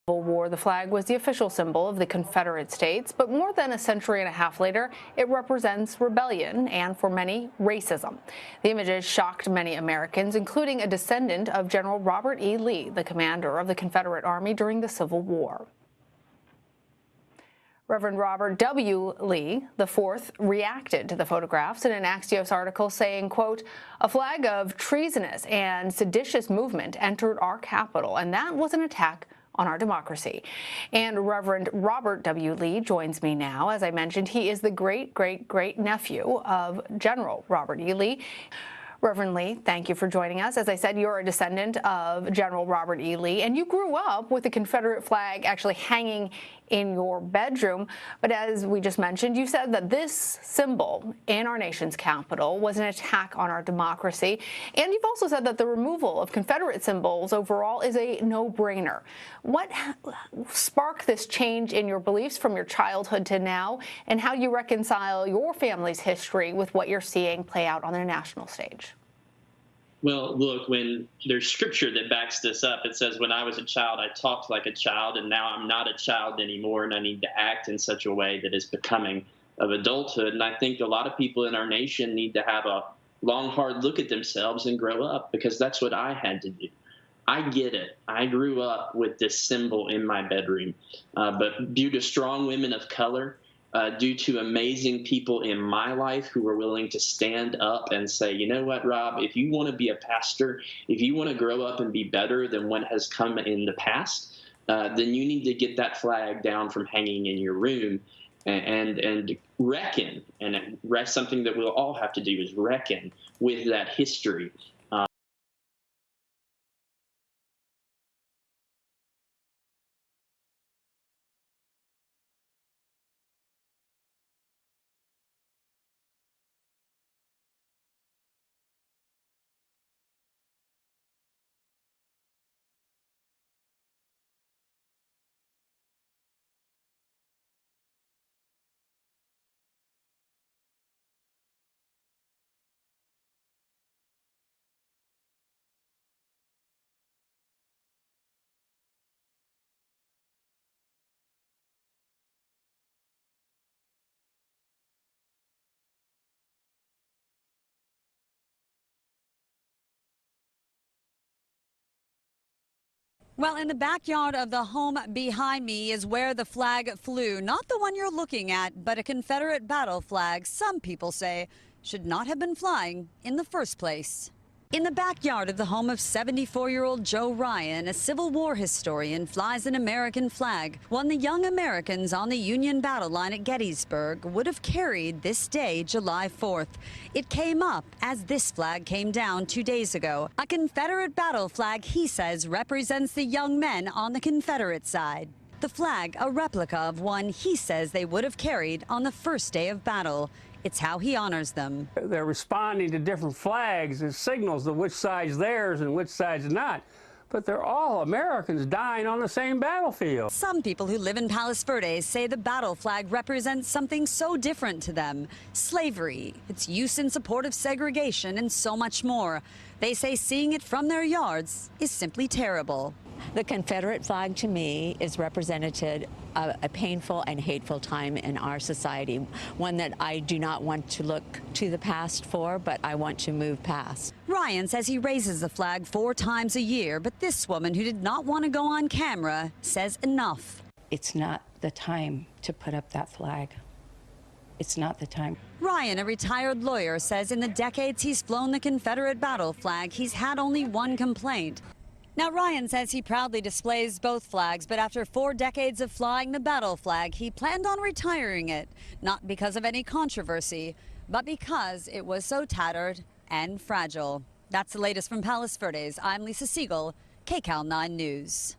Civil War, the flag was the official symbol of the Confederate States, but more than a century and a half later, it represents rebellion and, for many, racism. The images shocked many Americans, including a descendant of General Robert E. Lee, the commander of the Confederate Army during the Civil War. Reverend Robert W. Lee IV reacted to the photographs in an Axios article saying, quote, "A flag of treasonous and seditious movement entered our capital, and that was an attack on our democracy." And Reverend Robert W. Lee joins me now. As I mentioned, he is the great-great-great-nephew of General Robert E. Lee. Reverend Lee, thank you for joining us. As I said, you're a descendant of General Robert E. Lee, and you grew up with the Confederate flag actually hanging in your bedroom. But as we just mentioned, you said that this symbol in our nation's capital was an attack on our democracy. And you've also said that the removal of Confederate symbols overall is a no-brainer. What sparked this change in your beliefs from your childhood to now, and how do you reconcile your family's history with what you're seeing play out on the national stage? Well, look, when there's scripture that backs this up, it says, when I was a child, I talked like a child, and now I'm not a child anymore, and I need to act in such a way that is becoming of adulthood. And I think a lot of people in our nation need to have a long, hard look at themselves and grow up, because that's what I had to do. I get it. I grew up with this symbol in my bedroom, but due to strong women of color, due to amazing people in my life who were willing to stand up and say, you know what, Rob, if you want to be a pastor, if you want to grow up and be better than what has come in the past, then you need to get that flag down from hanging in your room and reckon. And something that we'll all have to do is reckon with that history. Well, in the backyard of the home behind me is where the flag flew. Not the one you're looking at, but a Confederate battle flag some people say should not have been flying in the first place. In the backyard of the home of 74-year-old Joe Ryan, a Civil War historian flies an American flag, one the young Americans on the Union battle line at Gettysburg would have carried this day, July 4th. It came up as this flag came down 2 days ago. A Confederate battle flag, he says, represents the young men on the Confederate side. The flag, a replica of one he says they would have carried on the first day of battle. It's how he honors them. They're responding to different flags as signals of which side's theirs and which side's not. But they're all Americans dying on the same battlefield. Some people who live in Palos Verdes say the battle flag represents something so different to them. Slavery, its use in support of segregation, and so much more. They say seeing it from their yards is simply terrible. The Confederate flag, to me, is representative of a painful and hateful time in our society, one that I do not want to look to the past for, but I want to move past. Ryan says he raises the flag 4 times a year, but this woman who did not want to go on camera says enough. It's not the time to put up that flag. It's not the time. Ryan, a retired lawyer, says in the decades he's flown the Confederate battle flag, he's had only one complaint. Now, Ryan says he proudly displays both flags, but after 4 decades of flying the battle flag, he planned on retiring it, not because of any controversy, but because it was so tattered and fragile. That's the latest from Palos Verdes. I'm Lisa Siegel, KCAL 9 News.